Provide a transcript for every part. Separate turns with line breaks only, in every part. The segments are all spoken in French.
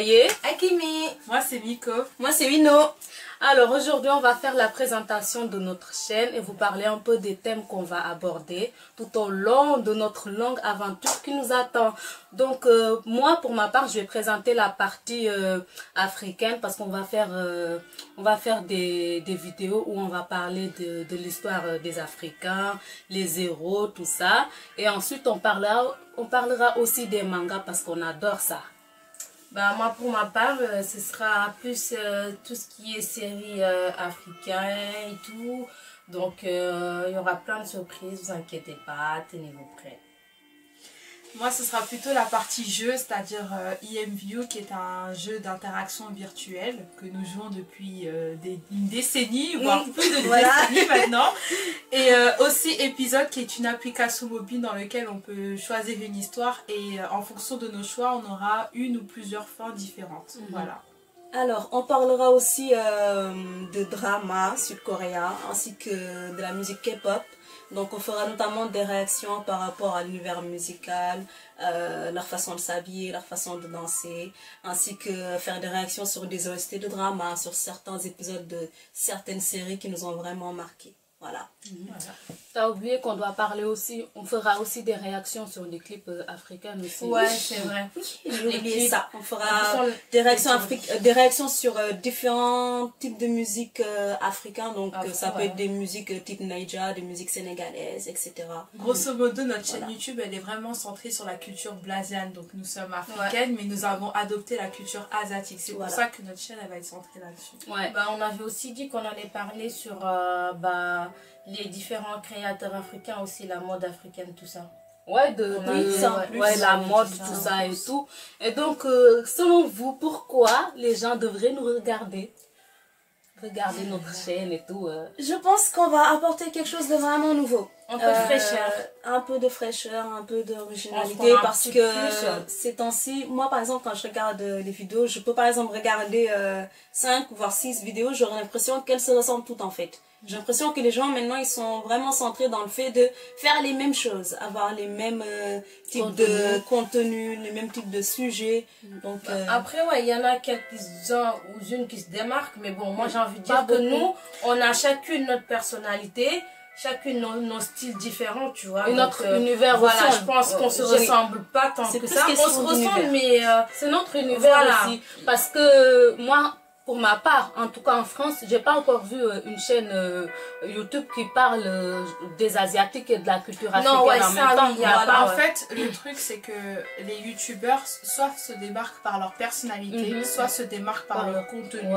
Naye.
Akimi.
Moi c'est Miko.
Moi c'est Wino.
Alors aujourd'hui on va faire la présentation de notre chaîne et vous parler un peu des thèmes qu'on va aborder tout au long de notre longue aventure qui nous attend. Donc moi pour ma part je vais présenter la partie africaine parce qu'on va faire des vidéos où on va parler de l'histoire des Africains, les héros, tout ça. Et ensuite on parlera aussi des mangas parce qu'on adore ça.
Bah, moi pour ma part ce sera plus tout ce qui est séries africaines et tout. Donc il y aura plein de surprises, vous inquiétez pas, tenez-vous prêts.
Moi ce sera plutôt la partie jeu, c'est-à-dire EMView qui est un jeu d'interaction virtuelle que nous jouons depuis une décennie, voire plus de décennies maintenant. Et aussi Épisode qui est une application mobile dans laquelle on peut choisir une histoire et en fonction de nos choix on aura une ou plusieurs fins différentes. Voilà.
Alors, on parlera aussi de drama sud-coréen ainsi que de la musique K-pop. Donc, on fera notamment des réactions par rapport à l'univers musical, leur façon de s'habiller, leur façon de danser, ainsi que faire des réactions sur des OST de drama, sur certains épisodes de certaines séries qui nous ont vraiment marqués. Voilà.
T'as oublié qu'on doit parler aussi, on fera aussi des réactions sur les clips africains aussi.
Ouais, c'est vrai.
J'ai oublié ça. On fera des réactions sur différents types de musique africains. Donc ça peut être des musiques type Naija, des musiques sénégalaises, etc.
Grosso modo, notre chaîne YouTube, elle est vraiment centrée sur la culture blasiane. Donc nous sommes africaines, mais nous avons adopté la culture asiatique. C'est pour ça que notre chaîne, elle va être centrée là-dessus.
Ouais. Bah, on avait aussi dit qu'on allait parler sur les différents créateurs africains, aussi la mode africaine, tout ça.
Ouais, la mode, tout ça et tout. Et donc, selon vous, pourquoi les gens devraient nous regarder notre chaîne et tout
Je pense qu'on va apporter quelque chose de vraiment nouveau.
Un peu de fraîcheur.
Un peu de fraîcheur, un peu d'originalité. Parce que ces temps-ci, moi par exemple, quand je regarde les vidéos, je peux par exemple regarder 5 voire 6 vidéos, j'aurai l'impression qu'elles se ressemblent toutes en fait. J'ai l'impression que les gens maintenant ils sont vraiment centrés dans le fait de faire les mêmes choses, avoir les mêmes types de contenu, les mêmes types de sujets. Donc,
après ouais, il y en a quelques-uns ou unes qui se démarquent, mais bon, moi j'ai envie de dire que nous, on a chacune notre personnalité, chacune nos styles différents, tu vois.
Et notre univers aussi.
Voilà, je pense qu'on se ressemble pas tant que ça. On se ressemble, mais
c'est notre univers aussi. Parce que moi, pour ma part, en tout cas en France, j'ai pas encore vu une chaîne YouTube qui parle des Asiatiques et de la culture africaine en même temps.
En fait, le truc c'est que les YouTubeurs soit se démarquent par leur personnalité, soit se démarquent par leur contenu.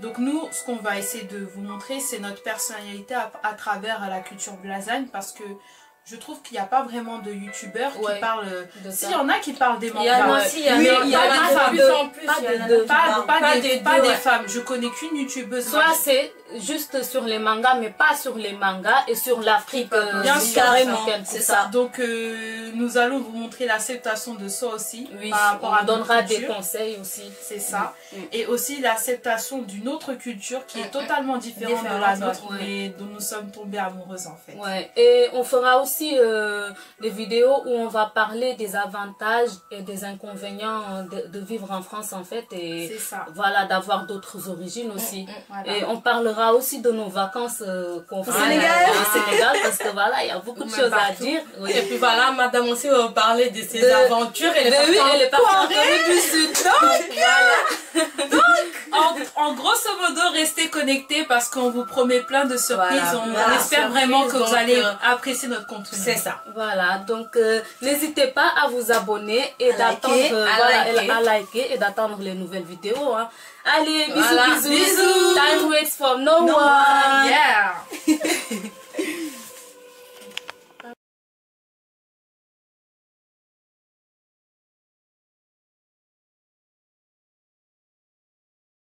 Donc nous, ce qu'on va essayer de vous montrer, c'est notre personnalité à travers la culture blasane, parce que je trouve qu'il n'y a pas vraiment de youtubeurs qui parlent de ça. Il y en a qui parlent des mangas.
Il y en a de
pas des femmes. Je connais qu'une youtubeuse.
Soit c'est juste sur les mangas, mais pas sur les mangas et sur l'Afrique.
Bien sûr, carrément.
C'est ça. Donc nous allons vous montrer l'acceptation de ça aussi.
Oui, par rapport à donnera des conseils aussi.
C'est ça. Et aussi l'acceptation d'une autre culture qui est totalement différente de la nôtre, mais dont nous sommes tombées amoureuses en fait.
Ouais. Et on fera aussi des vidéos où on va parler des avantages et des inconvénients de vivre en France en fait, et voilà, d'avoir d'autres origines aussi. Et on parlera aussi de nos vacances qu'on fait au Sénégal, parce que voilà, il y a beaucoup de choses à dire.
Et puis voilà, madame aussi va parler de ses aventures et
elle est partie en Corée du Sud.
Donc, en grosso modo, restez connectés parce qu'on vous promet plein de surprises. On espère vraiment que vous allez apprécier notre contenu.
C'est ça.
Voilà, donc n'hésitez pas à vous abonner et à liker et d'attendre les nouvelles vidéos. Allez, bisous, bisous. Time waits for no one.
Yeah.